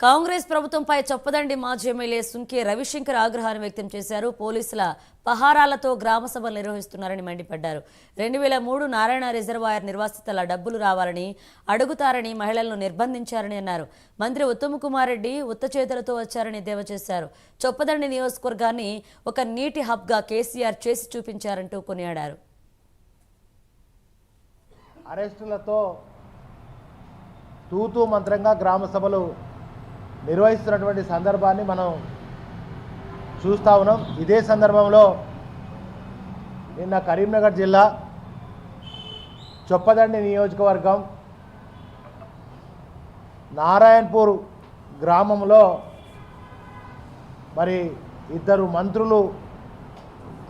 కాంగ్రెస్ ప్రభుత్వంపై చొప్పదండి మాజీ ఎమ్మెల్యే సుంకే రవిశంకర్ ఆగ్రహాన్ని వ్యక్తం చేశారు. పోలీసుల పహారాలతో గ్రామ సభలు నిర్వహిస్తున్నారని మండిపడ్డారు. 2003 నారాయణ రిజర్వాయర్ నిర్వాసితుల డబ్బులు రావాలని అడుగుతారని మహిళలను నిర్బంధించారని అన్నారు. మంత్రి ఉత్తమ్ కుమార్ రెడ్డి ఉత్త చేతులతో వచ్చారని ఎద్దేవా చేశారు. చొప్పదండి నియోజకవర్గాన్ని ఒక నీటి హబ్గా కేసీఆర్ చేసి చూపించారంటూ కొనియాడారు. అరెస్టులతో తూతూ మంత్రంగా గ్రామ సభలు నిర్వహిస్తున్నటువంటి సందర్భాన్ని మనం చూస్తూ ఉన్నాం. ఇదే సందర్భంలో నిన్న కరీంనగర్ జిల్లా చొప్పదండి నియోజకవర్గం నారాయణపూర్ గ్రామంలో మరి ఇద్దరు మంత్రులు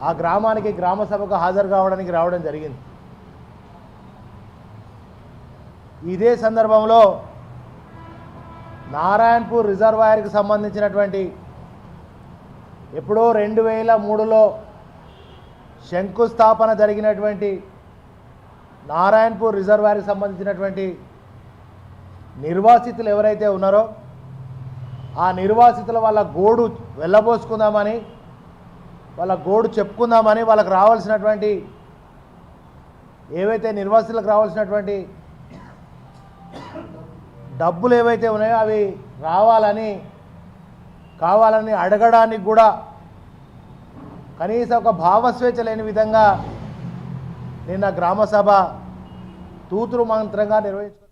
ఆ గ్రామానికి గ్రామ సభకు హాజరు కావడానికి రావడం జరిగింది. ఇదే సందర్భంలో నారాయణపూర్ రిజర్వాయర్కి సంబంధించినటువంటి ఎప్పుడో 2003లో శంకుస్థాపన జరిగినటువంటి నారాయణపూర్ రిజర్వాయర్కి సంబంధించినటువంటి నిర్వాసితులు ఎవరైతే ఉన్నారో ఆ నిర్వాసితుల వాళ్ళ గోడు వెళ్ళబోసుకుందామని, వాళ్ళ గోడు చెప్పుకుందామని, వాళ్ళకు రావాల్సినటువంటి ఏవైతే నిర్వాసితులకు రావాల్సినటువంటి డబ్బులు ఏవైతే ఉన్నాయో అవి కావాలని అడగడానికి కూడా కనీసం ఒక భావస్వేచ్ఛ లేని విధంగా నిన్న గ్రామసభ తూతురు మంత్రంగా నిర్వహించుకున్నారు.